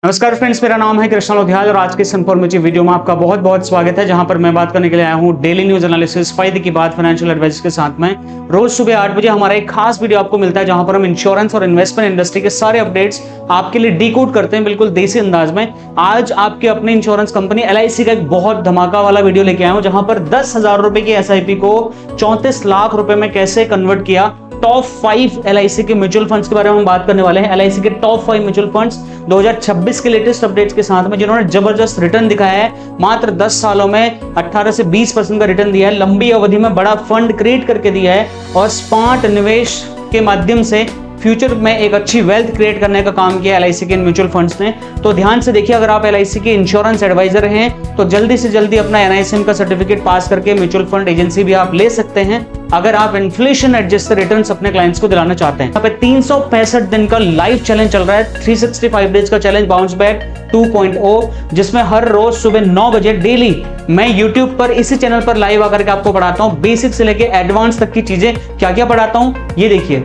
नमस्कार फ्रेंड्स, मेरा नाम है कृष्ण लोधियाल और आज के इस इन्फॉर्मेटिव वीडियो में आपका बहुत बहुत स्वागत है, जहां पर मैं बात करने के लिए आया हूं डेली न्यूज एनालिसिस फायदे की बात फाइनेंशियल एडवाइस के साथ में। रोज सुबह 8 बजे हमारा एक खास वीडियो आपको मिलता है, जहां पर हम इंश्योरेंस और इन्वेस्टमेंट इंडस्ट्री के सारे अपडेट्स आपके लिए डिकोड करते हैं बिल्कुल देसी अंदाज में। आज आपके अपने इंश्योरेंस कंपनी LIC का एक बहुत धमाका वाला वीडियो लेके आया हूं, जहां पर 10,000 रुपए की SIP को 34 लाख रुपए में कैसे कन्वर्ट किया। टॉप 5 LIC के म्यूचुअल फंड्स के बारे में हम बात करने वाले हैं। LIC के टॉप 5 म्यूचुअल फंड्स 2026 के लेटेस्ट अपडेट्स के साथ में, जिन्होंने जबरदस्त रिटर्न दिखाया है। मात्र 10 सालों में 18 से 20% का रिटर्न दिया है, लंबी अवधि में बड़ा फंड क्रिएट करके दिया है और स्मार्ट निवेश के माध्यम से फ्यूचर में एक अच्छी वेल्थ क्रिएट करने का काम किया LIC के म्यूचुअल फंड्स ने। तो ध्यान से देखिए, अगर आप LIC के इंश्योरेंस एडवाइजर हैं तो जल्दी से जल्दी अपना NISM का सर्टिफिकेट पास करके म्यूचुअल फंड एजेंसी भी आप ले सकते हैं, अगर आप इन्फ्लेशन एडजस्ट रिटर्न्स अपने क्लाइंट्स को दिलाना चाहते हैं। यहाँ पे 365 दिन का लाइव चैलेंज चल रहा है, 365 डेज का चैलेंज बाउंस बैक 2.0, जिसमें हर रोज सुबह 9 बजे डेली मैं YouTube पर इसी चैनल पर लाइव आकर के आपको पढ़ाता हूँ। बेसिक से लेके एडवांस तक की चीजें क्या क्या पढ़ाता हूँ ये देखिए।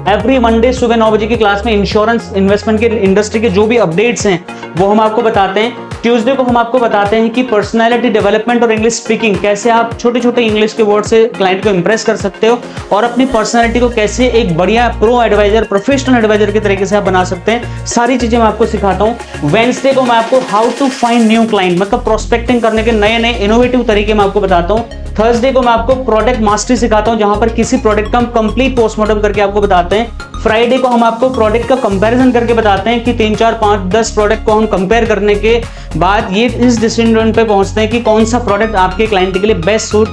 एवरी मंडे सुबह 9 बजे की क्लास में इंश्योरेंस इन्वेस्टमेंट के इंडस्ट्री के जो भी अपडेट्स हैं वो हम आपको बताते हैं। ट्यूसडे को हम आपको बताते हैं कि पर्सनालिटी डेवलपमेंट और इंग्लिश स्पीकिंग, कैसे आप छोटे छोटे इंग्लिश के वर्ड से क्लाइंट को इंप्रेस कर सकते हो और अपनी पर्सनालिटी को कैसे एक बढ़िया प्रो एडवाइजर, प्रोफेशनल एडवाइजर के तरीके से आप बना सकते हैं। सारी चीजें मैं आपको सिखाता हूँ। वेडनेसडे को मैं आपको how to find new client, मतलब प्रोस्पेक्टिंग करने के नए नए इनोवेटिव तरीके मैं आपको बताता हूँ। थर्सडे को मैं आपको प्रोडक्ट मास्टरी सिखाता हूं, जहां पर किसी प्रोडक्ट का हम कंप्लीट पोस्टमार्टम करके आपको बताते हैं। फ्राइडे को हम आपको प्रोडक्ट का कंपैरिजन करके बताते हैं कि 3, 4, 5, 10 प्रोडक्ट को हम कंपेयर करने के बाद ये इस डिसीजन पे पहुंचते हैं कि कौन सा प्रोडक्ट आपके क्लाइंट के लिए बेस्ट सूट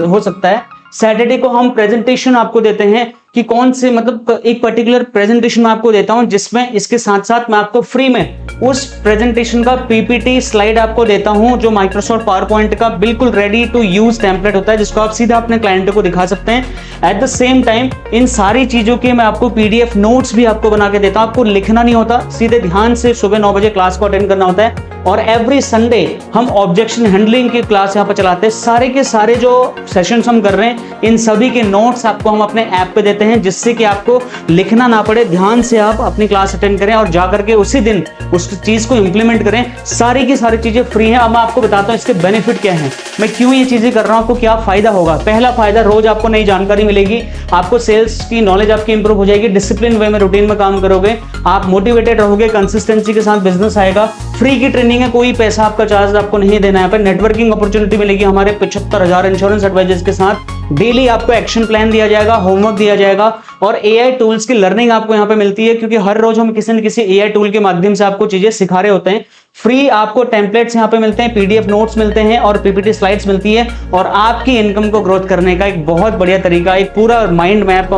हो सकता है। सैटरडे को हम प्रेजेंटेशन आपको देते हैं कि कौन से, मतलब एक पर्टिकुलर प्रेजेंटेशन मैं आपको देता हूं, जिसमें इसके साथ साथ मैं आपको फ्री में उस प्रेजेंटेशन का PPT स्लाइड आपको देता हूं, जो माइक्रोसॉफ्ट पावर पॉइंट का बिल्कुल रेडी टू यूज टेम्पलेट होता है, जिसको आप सीधा अपने क्लाइंट को दिखा सकते हैं। At the same time in सारी चीजों के मैं आपको PDF नोट्स भी आपको बना के देता हूं। आपको लिखना नहीं होता, सीधे ध्यान से सुबह 9 बजे क्लास को अटेंड करना होता है। और एवरी संडे हम ऑब्जेक्शन हैंडलिंग की क्लास यहाँ पर चलाते हैं। सारे के सारे जो सेशंस हम कर रहे हैं, इन सभी के नोट्स आपको हम अपने ऐप पे देते हैं, जिससे कि आपको लिखना ना पड़े। ध्यान से आप अपनी क्लास अटेंड करें और जाकर के उसी दिन उस चीज को इंप्लीमेंट करें। सारी की सारी चीजें फ्री हैं। अब मैं आपको बताता हूं इसके बेनिफिट क्या हैं, मैं क्यों ये चीजें कर रहा हूं, आपको क्या फायदा होगा। पहला फायदा, रोज आपको नई जानकारी मिलेगी, आपको सेल्स की नॉलेज आपकी इंप्रूव हो जाएगी, डिसिप्लिन वे में रूटीन में काम करोगे, आप मोटिवेटेड रहोगे, कंसिस्टेंसी के साथ बिजनेस आएगा। फ्री की ट्रेनिंग है, कोई पैसा आपका चार्ज आपको नहीं देना है। यहाँ पर नेटवर्किंग अपॉर्चुनिटी मिलेगी हमारे 75,000 इंश्योरेंस एडवाइजर्स के साथ। डेली आपको एक्शन प्लान दिया जाएगा, होमवर्क दिया जाएगा और AI टूल्स की लर्निंग आपको यहाँ पे मिलती है, क्योंकि हर रोज हम किसी न किसी AI टूल के माध्यम से आपको चीजें सिखा रहे होते हैं। फ्री आपको टेम्पलेट्स यहाँ पे मिलते हैं, PDF नोट्स मिलते हैं और PPT स्लाइड्स मिलती है। और आपकी इनकम को ग्रोथ करने का एक बहुत बढ़िया तरीका, एक पूरा माइंड मैप,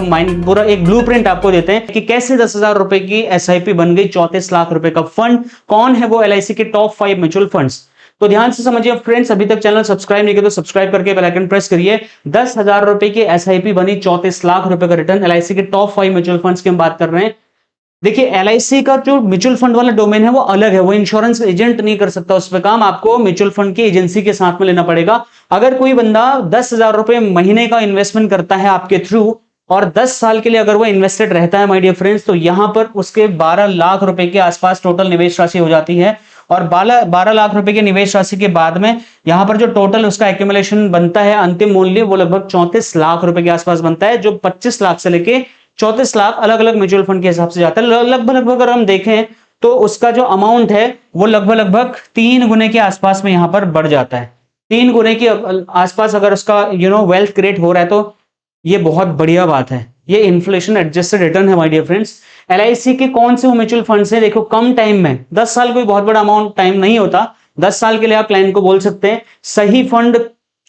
पूरा एक ब्लूप्रिंट आपको देते हैं कि कैसे 10,000 रुपए की SIP बन गई 34 लाख रुपए का फंड। कौन है वो LIC के टॉप 5 म्यूचुअल फंड्स, तो ध्यान से समझिए फ्रेंड्स। अभी तक चैनल सब्सक्राइब नहीं किया तो सब्सक्राइब करके बेल आइकन प्रेस करिए। 10,000 रुपए की SIP बनी, 34 लाख रुपए का रिटर्न। LIC के टॉप 5 म्यूचुअल फंड्स की हम बात कर रहे हैं। देखिए, LIC का जो म्यूचुअल फंड वाला डोमेन है वो अलग है, वो इंश्योरेंस एजेंट नहीं कर सकता उस पर काम, आपको म्यूचुअल फंड की एजेंसी के साथ में लेना पड़ेगा। अगर कोई बंदा 10,000 रुपए महीने का इन्वेस्टमेंट करता है आपके थ्रू और 10 साल के लिए अगर वो इन्वेस्टेड रहता है माय डियर फ्रेंड्स, तो यहां पर उसके 12 लाख रुपए के आसपास टोटल निवेश राशि हो जाती है। और 12 लाख रुपए के निवेश राशि के बाद में यहां पर जो टोटल उसका एक्यूमुलेशन बनता है, अंतिम मूल्य, वो लगभग 34 लाख रुपए के आसपास बनता है, जो 25 लाख से लेके 34 लाख अलग अलग म्यूचुअल फंड के हिसाब से जाता है। लगभग अगर हम देखें तो उसका जो अमाउंट है वो लगभग 3 गुने के आसपास में यहां पर बढ़ जाता है। 3 गुने के आसपास अगर उसका वेल्थ क्रिएट हो रहा है तो ये बहुत बढ़िया बात है। ये इन्फ्लेशन एडजस्टेड रिटर्न है माय डियर फ्रेंड्स। LIC के कौन से म्यूचुअल फंड्स हैं, देखो कम टाइम में, 10 साल कोई बहुत बड़ा अमाउंट टाइम नहीं होता। 10 साल के लिए आप क्लाइंट को बोल सकते हैं। सही फंड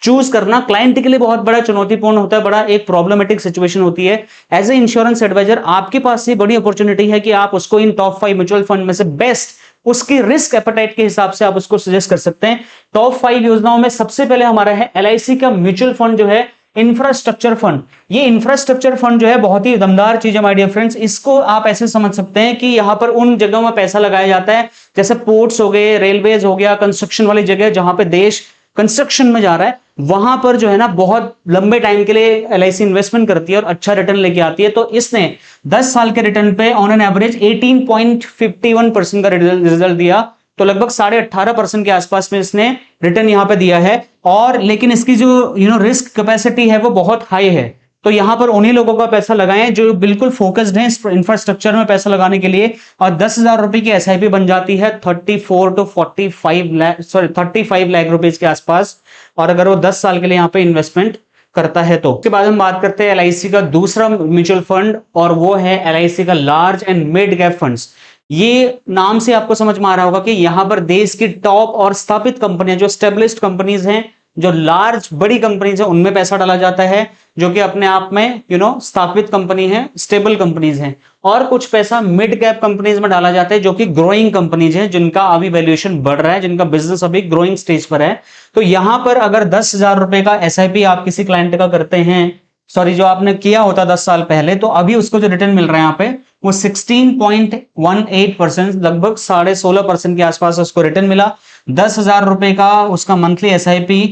चूज करना क्लाइंट के लिए बहुत बड़ा चुनौतीपूर्ण होता है, बड़ा एक प्रॉब्लमेटिक सिचुएशन होती है। एज ए इंश्योरेंस एडवाइजर आपके पास ये बड़ी अपॉर्चुनिटी है कि आप उसको इन टॉप 5 म्यूचुअल फंड में से बेस्ट, उसकी रिस्क एपेटाइट के हिसाब से आप उसको सजेस्ट कर सकते हैं। टॉप 5 योजनाओं में सबसे पहले हमारा है LIC का म्यूचुअल फंड जो है इंफ्रास्ट्रक्चर फंड। ये इंफ्रास्ट्रक्चर फंड जो है बहुत ही दमदार चीज है माय डियर फ्रेंड्स। इसको आप ऐसे समझ सकते हैं कि यहाँ पर उन जगहों में पैसा लगाया जाता है, जैसे पोर्ट्स हो गए, रेलवेज हो गया, कंस्ट्रक्शन वाली जगह जहां पे देश कंस्ट्रक्शन में जा रहा है, वहां पर जो है ना बहुत लंबे टाइम के लिए एलआईसी इन्वेस्टमेंट करती है और अच्छा रिटर्न लेके आती है। तो इसने 10 साल के रिटर्न पे ऑन एन एवरेज 18.51% का रिजल्ट दिया, तो लगभग 18.5% के आसपास में इसने रिटर्न यहां पे दिया है। और लेकिन इसकी जो रिस्क कैपेसिटी है वो बहुत हाई है। तो यहां पर उन्हीं लोगों का पैसा लगाएं जो बिल्कुल फोकस्ड है इंफ्रास्ट्रक्चर में पैसा लगाने के लिए। और 10,000 रुपए की एसआईपी बन जाती है 35 लाख रुपीज के आसपास। और अगर वो 10 साल के लिए यहाँ पे इन्वेस्टमेंट करता है तो उसके बाद हम बात करते हैं एलआईसी का दूसरा म्यूचुअल फंड, और वो है एलआईसी का large and mid cap funds. ये नाम से आपको समझ में आ रहा होगा कि यहां पर देश की टॉप और स्थापित कंपनियां, जो स्टेब्लिश्ड कंपनीज हैं, जो लार्ज बड़ी कंपनीज है, उनमें पैसा डाला जाता है, जो कि अपने आप में स्थापित कंपनी है, स्टेबल कंपनीज हैं। और कुछ पैसा मिड कैप कंपनीज में डाला जाता है, जो कि ग्रोइंग कंपनीज हैं, जिनका अभी वैल्यूएशन बढ़ रहा है, जिनका बिजनेस अभी ग्रोइंग स्टेज पर है। तो यहां पर अगर 10,000 रुपए का एसआईपी आप किसी क्लाइंट का करते हैं, सॉरी जो आपने किया होता 10 साल पहले, तो अभी उसको जो रिटर्न मिल रहा है यहाँ पे वो 16.18%, लगभग 16.5% के आसपास उसको रिटर्न मिला। 10,000 रुपए का उसका मंथली एसआईपी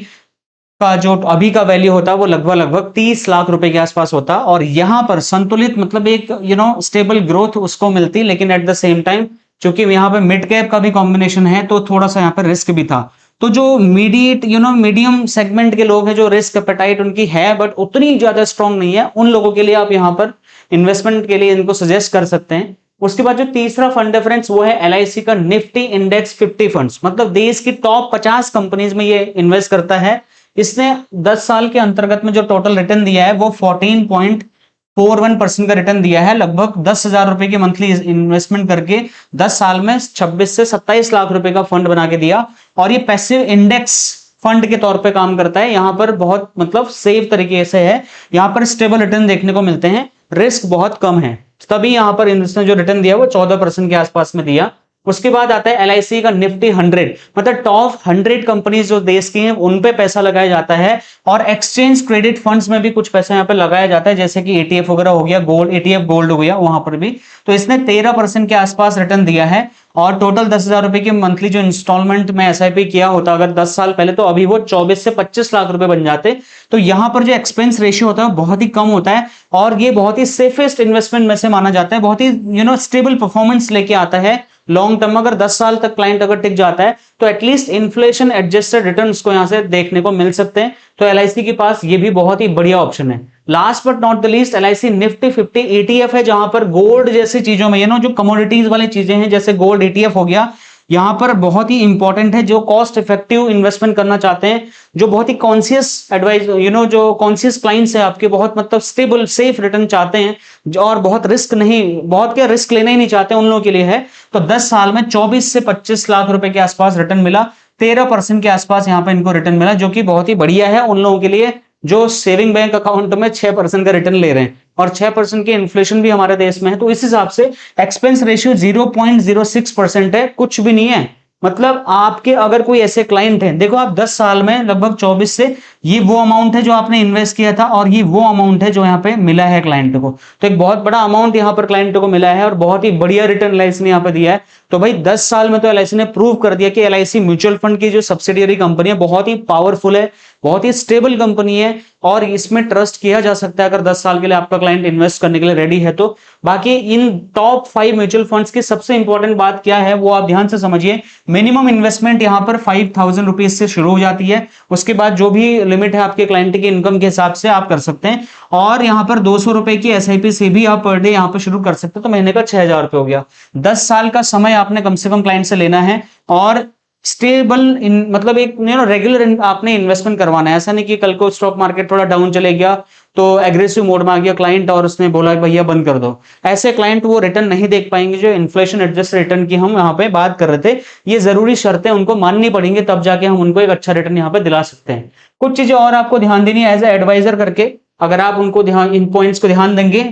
का जो अभी का वैल्यू होता है वो लगभग 30 लाख रुपए के आसपास होता। और यहां पर संतुलित मतलब एक स्टेबल ग्रोथ उसको मिलती, लेकिन एट द सेम टाइम क्योंकि यहां पे मिड कैप का भी कॉम्बिनेशन है तो थोड़ा सा यहाँ पर रिस्क भी था। तो जो मीडियम सेगमेंट के लोग हैं, जो रिस्क एपेटाइट उनकी है बट उतनी ज्यादा स्ट्रांग नहीं है, उन लोगों के लिए आप यहां पर इन्वेस्टमेंट के लिए इनको सजेस्ट कर सकते हैं। उसके बाद जो तीसरा फंड है फ्रेंड्स, वो है एलआईसी का निफ्टी इंडेक्स 50 फंड्स, मतलब देश की टॉप 50 कंपनीज में ये इन्वेस्ट करता है। इसने 10 साल के अंतर्गत में जो टोटल रिटर्न दिया है वो 14.41% का रिटर्न दिया है, लगभग 10,000 रुपए की मंथली इन्वेस्टमेंट करके 10 साल में 26 से 27 लाख रुपए का फंड बना के दिया। और ये पैसिव इंडेक्स फंड के तौर पे काम करता है, यहां पर बहुत मतलब सेफ तरीके से है, यहां पर स्टेबल रिटर्न देखने को मिलते हैं, रिस्क बहुत कम है, तभी यहां पर इसने जो रिटर्न दिया वो 14% के आसपास में दिया। उसके बाद आता है एलआईसी का निफ्टी 100, मतलब टॉप 100 कंपनीज जो देश की हैं उन पे पैसा लगाया जाता है। और एक्सचेंज ट्रेडेड फंड्स में भी कुछ पैसा यहाँ पे लगाया जाता है, जैसे कि एटीएफ वगैरह हो गया, गोल्ड एटीएफ गोल्ड हो गया, वहां पर भी। तो इसने 13% के आसपास रिटर्न दिया है। और टोटल 10,000 रुपए की मंथली जो इंस्टॉलमेंट में एसआईपी किया होता अगर 10 साल पहले, तो अभी वो 24 से 25 लाख रुपए बन जाते। तो यहां पर जो एक्सपेंस रेशियो होता है बहुत ही कम होता है, और ये बहुत ही सेफेस्ट इन्वेस्टमेंट में से माना जाता है, बहुत ही स्टेबल परफॉर्मेंस लेके आता है लॉन्ग टर्म। अगर 10 साल तक क्लाइंट अगर टिक जाता है तो एटलीस्ट इन्फ्लेशन एडजस्टेड रिटर्न्स को यहां से देखने को मिल सकते हैं। तो एलआईसी के पास ये भी बहुत ही बढ़िया ऑप्शन है। Last but not the least, LIC Nifty 50 ETF है, जहां पर गोल्ड जैसी चीजों में जो कमोडिटीज वाली चीजें हैं, जैसे गोल्ड ईटीएफ हो गया, यहां पर बहुत ही इंपॉर्टेंट है। जो कॉस्ट इफेक्टिव इन्वेस्टमेंट करना चाहते हैं, जो बहुत ही कॉन्शियस एडवाइस जो कॉन्शियस क्लाइंट्स हैं आपके, बहुत मतलब स्टेबल सेफ रिटर्न चाहते हैं, और बहुत रिस्क नहीं, बहुत क्या रिस्क लेना ही नहीं चाहते, उन लोगों के लिए है। तो 10 साल में 24 से 25 लाख रुपए के आसपास रिटर्न मिला, 13% के आसपास यहां पर इनको रिटर्न मिला, जो कि बहुत ही बढ़िया है उन लोगों के लिए जो सेविंग बैंक अकाउंट में 6% का रिटर्न ले रहे हैं। और 6% की इन्फ्लेशन भी हमारे देश में है, तो इस हिसाब से एक्सपेंस रेशियो 0.06% है, कुछ भी नहीं है। मतलब आपके अगर कोई ऐसे क्लाइंट हैं, देखो आप 10 साल में लगभग 24 से, ये वो अमाउंट है जो आपने इन्वेस्ट किया था, और ये वो अमाउंट है जो यहाँ पे मिला है क्लाइंट को। तो एक बहुत बड़ा अमाउंट यहाँ पर क्लाइंट को मिला है, और बहुत ही बढ़िया रिटर्न एलआईसी ने यहाँ पे दिया है। तो भाई 10 साल में तो एलआईसी ने प्रूव कर दिया कि एलआईसी म्यूचुअल फंड की जो सब्सिडियरी कंपनी है बहुत ही पावरफुल है, बहुत ही स्टेबल कंपनी है, और इसमें ट्रस्ट किया जा सकता है अगर 10 साल के लिए आपका क्लाइंट इन्वेस्ट करने के लिए रेडी है तो। बाकी इन टॉप 5 म्यूचुअल फंड्स की सबसे इंपॉर्टेंट बात क्या है वो आप ध्यान से समझिए। मिनिमम इन्वेस्टमेंट यहां पर 5,000 रुपीज से शुरू हो जाती है, उसके बाद जो भी लिमिट है आपके क्लाइंट की इनकम के हिसाब से आप कर सकते हैं। और यहां पर 200 रुपए की एसआईपी से भी आप पर डे यहां पर शुरू कर सकते हैं, तो महीने का 6,000 रुपए हो गया। 10 साल का समय आपने कम से कम क्लाइंट से लेना है, और स्टेबल मतलब एक रेगुलर आपने इन्वेस्टमेंट करवाना है। ऐसा नहीं कि कल को स्टॉक मार्केट थोड़ा डाउन चले गया तो एग्रेसिव मोड में आ गया क्लाइंट और उसने बोला भैया बंद कर दो। ऐसे क्लाइंट वो रिटर्न नहीं देख पाएंगे जो इन्फ्लेशन एडजस्ट रिटर्न की हम यहाँ पे बात कर रहे थे। ये जरूरी शर्तें उनको माननी पड़ेंगी, तब जाके हम उनको एक अच्छा रिटर्न यहाँ पे दिला सकते हैं। कुछ चीजें और आपको ध्यान देनी है एज ए एडवाइजर करके, अगर आप उनको ध्यान, इन पॉइंट्स को ध्यान देंगे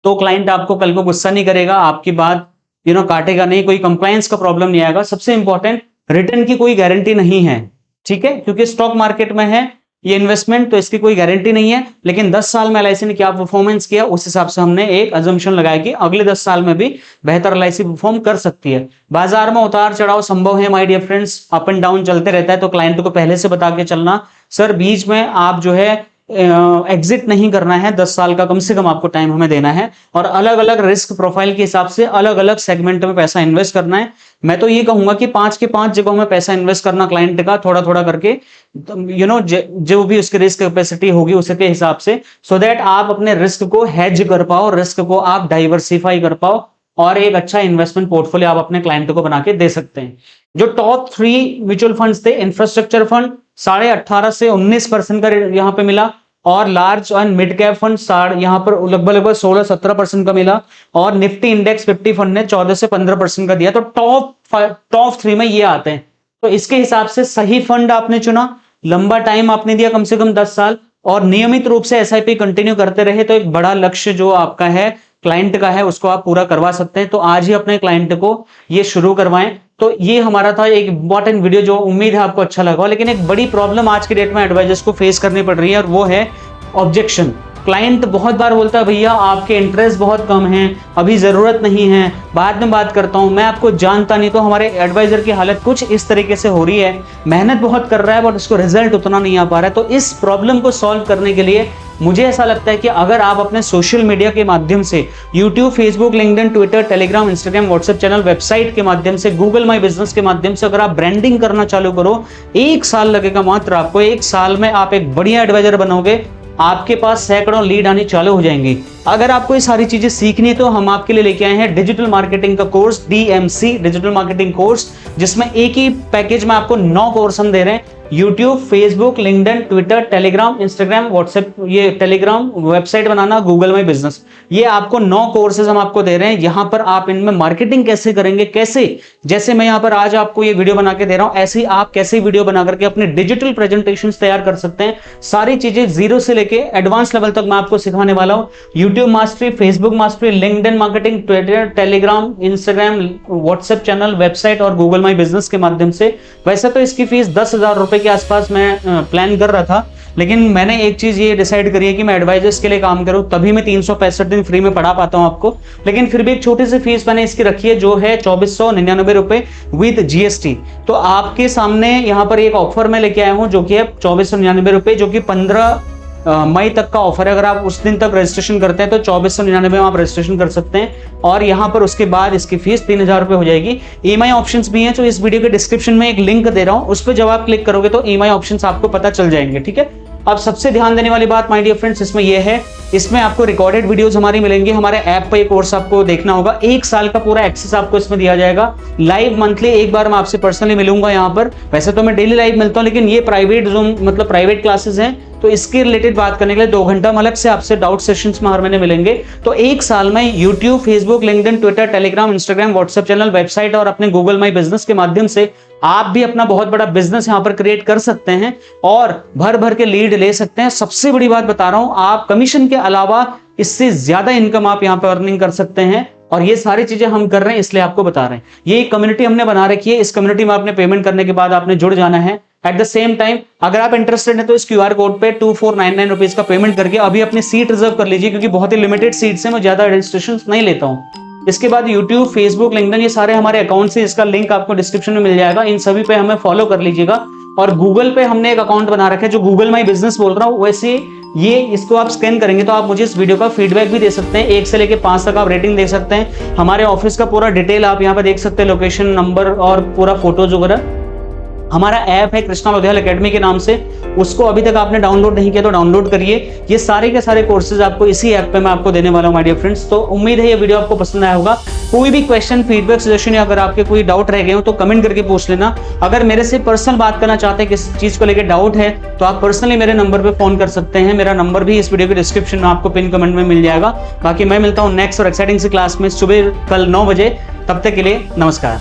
तो क्लाइंट आपको कल को गुस्सा नहीं करेगा, आपकी बात काटेगा नहीं, कोई कंप्लायंस का प्रॉब्लम नहीं आएगा। सबसे इंपॉर्टेंट, रिटर्न की कोई गारंटी नहीं है, ठीक है, क्योंकि स्टॉक मार्केट में है ये इन्वेस्टमेंट, तो इसकी कोई गारंटी नहीं है, लेकिन 10 साल में एलआईसी ने क्या परफॉर्मेंस किया उस हिसाब से हमने एक अजम्पशन लगाया कि अगले 10 साल में भी बेहतर एलआईसी परफॉर्म कर सकती है। बाजार में उतार चढ़ाव संभव है my dear friends, up and down चलते रहता है, तो क्लाइंट को पहले से बता के चलना सर बीच में आप जो है एग्जिट नहीं करना है, 10 साल का कम से कम आपको टाइम हमें देना है और अलग अलग रिस्क प्रोफाइल के हिसाब से अलग अलग सेगमेंट में पैसा इन्वेस्ट करना है। मैं तो ये कहूंगा कि 5 के 5 जगहों में पैसा इन्वेस्ट करना क्लाइंट का, थोड़ा थोड़ा करके, जो भी उसकी रिस्क कैपेसिटी होगी उसके हिसाब से, सो दैट आप अपने रिस्क को हेज कर पाओ, रिस्क को आप डाइवर्सिफाई कर पाओ और एक अच्छा इन्वेस्टमेंट पोर्टफोलियो आप अपने क्लाइंट को बना के दे सकते हैं। जो टॉप 3 म्यूचुअल फंड्स थे, इंफ्रास्ट्रक्चर फंड 18.5 से 19% का यहाँ पे मिला, और large and mid cap fund यहाँ पर लगभग 16-17% का मिला, और निफ्टी इंडेक्स 50 फंड ने 14 से 15% का दिया। तो टॉप 3 में ये आते हैं। तो इसके हिसाब से सही फंड आपने चुना, लंबा टाइम आपने दिया कम से कम 10 साल, और नियमित रूप से एसआईपी कंटिन्यू करते रहे, तो एक बड़ा लक्ष्य जो आपका है क्लाइंट का है उसको आप पूरा करवा सकते हैं। तो आज ही अपने क्लाइंट को ये शुरू करवाएं। तो ये हमारा था एक इंपॉर्टेंट वीडियो, जो उम्मीद है आपको अच्छा लगा। लेकिन एक बड़ी प्रॉब्लम आज की डेट में एडवाइजर्स को फेस करनी पड़ रही है, और वो है ऑब्जेक्शन। क्लाइंट बहुत बार बोलता है भैया आपके इंटरेस्ट बहुत कम है, अभी जरूरत नहीं है, बाद में बात करता हूं, मैं आपको जानता नहीं। तो हमारे एडवाइजर की हालत कुछ इस तरीके से हो रही है, मेहनत बहुत कर रहा है बट उसको रिजल्ट उतना नहीं आ पा रहा है। तो इस प्रॉब्लम को सॉल्व करने के लिए मुझे ऐसा लगता है कि अगर आप अपने सोशल मीडिया के माध्यम से YouTube, Facebook, LinkedIn, Twitter, Telegram, Instagram, WhatsApp channel, website के माध्यम से, गूगल माई बिजनेस के माध्यम से अगर आप ब्रांडिंग करना चालू करो, 1 साल लगेगा मात्र आपको, 1 साल में आप एक बढ़िया एडवाइजर बनोगे, आपके पास सैकड़ों लीड आनी चालू हो जाएंगी। अगर आपको ये सारी चीजें सीखनी है तो हम आपके लिए लेके आए हैं डिजिटल मार्केटिंग का course, DMC digital marketing course, जिसमें एक ही पैकेज में आपको 9 कोर्स हम दे रहे हैं। YouTube, Facebook, LinkedIn, Twitter, Telegram, Instagram, WhatsApp, ये टेलीग्राम, वेबसाइट बनाना, गूगल माई बिजनेस, ये आपको 9 कोर्सेज हम आपको दे रहे हैं। यहां पर आप इनमें मार्केटिंग कैसे करेंगे, कैसे, जैसे मैं यहां पर आज आपको ये वीडियो बना के दे रहा हूं, ऐसे ही आप कैसे वीडियो बना करके अपने डिजिटल प्रेजेंटेशंस तैयार कर सकते हैं। सारी चीजें जीरो से लेके एडवांस लेवल तक मैं आपको सिखाने वाला हूं। YouTube mastery, Facebook mastery, LinkedIn marketing, Twitter, Telegram, Instagram, WhatsApp channel, website और गूगल माई बिजनेस के माध्यम से। वैसे तो इसकी फीस 10,000 रुपए के आसपास मैं प्लान कर रहा था, लेकिन मैंने एक चीज ये डिसाइड करी है कि मैं एडवाइजर्स के लिए काम करूं, तभी मैं 365 दिन फ्री में पढ़ा पाता हूं आपको। लेकिन फिर भी एक छोटी सी फीस मैंने इसकी रखी है, जो है 2499 रुपए विद GST। तो आपके सामने यहाँ पर एक ऑफर मैं लेके आया हूं, जो कि है 2499 रुपए, जो कि 15 मई तक का ऑफर है। अगर आप उस दिन तक रजिस्ट्रेशन करते हैं तो 2499 में आप रजिस्ट्रेशन कर सकते हैं, और यहाँ पर उसके बाद इसकी फीस 3000 रुपए हो जाएगी। EMI ऑप्शंस भी हैं, जो इस वीडियो के डिस्क्रिप्शन में एक लिंक दे रहा हूँ, उस पर जब आप क्लिक करोगे तो EMI ऑप्शंस आपको पता चल जाएंगे। ठीक है, अब सबसे ध्यान देने वाली बात माय डियर फ्रेंड्स इसमें यह है, इसमें आपको रिकॉर्डेड वीडियोस हमारी मिलेंगी, हमारे ऐप पे ये कोर्स आपको देखना होगा, 1 साल का पूरा एक्सेस आपको इसमें दिया जाएगा। लाइव मंथली एक बार मैं आपसे पर्सनली मिलूंगा यहाँ पर, वैसे तो मैं डेली लाइव मिलता हूँ, लेकिन ये प्राइवेट जूम मतलब प्राइवेट क्लासेस हैं, तो इसके रिलेटेड बात करने के लिए 2 घंटा अलग से आपसे डाउट सेशंस में हर महीने मिलेंगे। तो 1 साल में YouTube, Facebook, LinkedIn, Twitter, Telegram, Instagram, WhatsApp channel, website और अपने गूगल माई बिजनेस के माध्यम से आप भी अपना बहुत बड़ा बिजनेस यहाँ पर क्रिएट कर सकते हैं और भर भर के लीड ले सकते हैं। सबसे बड़ी बात बता रहा हूं, आप कमीशन के अलावा इससे ज्यादा इनकम आप यहाँ पर अर्निंग कर सकते हैं, और ये सारी चीजें हम कर रहे हैं इसलिए आपको बता रहे हैं। ये एक कम्युनिटी हमने बना रखी है, इस कम्युनिटी में आपने पेमेंट करने के बाद आपने जुड़ जाना है। एट द सेम टाइम अगर आप इंटरेस्टेड हैं तो इस QR कोड पे 2499 रुपीज का पेमेंट करके अभी अपनी सीट रिजर्व कर लीजिए, क्योंकि बहुत ही लिमिटेड सीट्स हैं, मैं ज्यादा रजिस्ट्रेशन नहीं लेता हूँ। इसके बाद यूट्यूब, फेसबुक, लिंक्डइन, ये सारे हमारे अकाउंट से, इसका लिंक आपको डिस्क्रिप्शन में मिल जाएगा, इन सभी पे हमें फॉलो कर लीजिएगा। और गूगल पे हमने एक अकाउंट बना रखा है, जो गूगल माई बिजनेस बोल रहा हूँ, वैसे ये इसको आप स्कैन करेंगे तो आप मुझे इस वीडियो का फीडबैक भी दे सकते हैं, 1 से लेके 5 तक आप रेटिंग दे सकते हैं। हमारे ऑफिस का पूरा डिटेल आप यहाँ पे देख सकते हैं, लोकेशन, नंबर और पूरा फोटोज वगैरह। हमारा ऐप है कृष्णा लोधियाल एकेडमी के नाम से, उसको अभी तक आपने डाउनलोड नहीं किया तो डाउनलोड करिए। ये सारे के सारे कोर्सेज आपको इसी ऐप पे मैं आपको देने वाला हूं माय डियर फ्रेंड्स। तो उम्मीद है ये वीडियो आपको पसंद आया होगा। कोई भी क्वेश्चन, फीडबैक, सजेशन या अगर आपके कोई डाउट रह गए हो तो कमेंट करके पूछ लेना। अगर मेरे से पर्सनल बात करना चाहते हैं, किस चीज को लेकर डाउट है, तो आप पर्सनली मेरे नंबर पे फोन कर सकते हैं। मेरा नंबर भी इस वीडियो के डिस्क्रिप्शन में आपको पिन कमेंट में मिल जाएगा। बाकी मैं मिलता हूँ नेक्स्ट और एक्साइटिंग सी क्लास में सुबह कल 9 बजे। तब तक के लिए नमस्कार।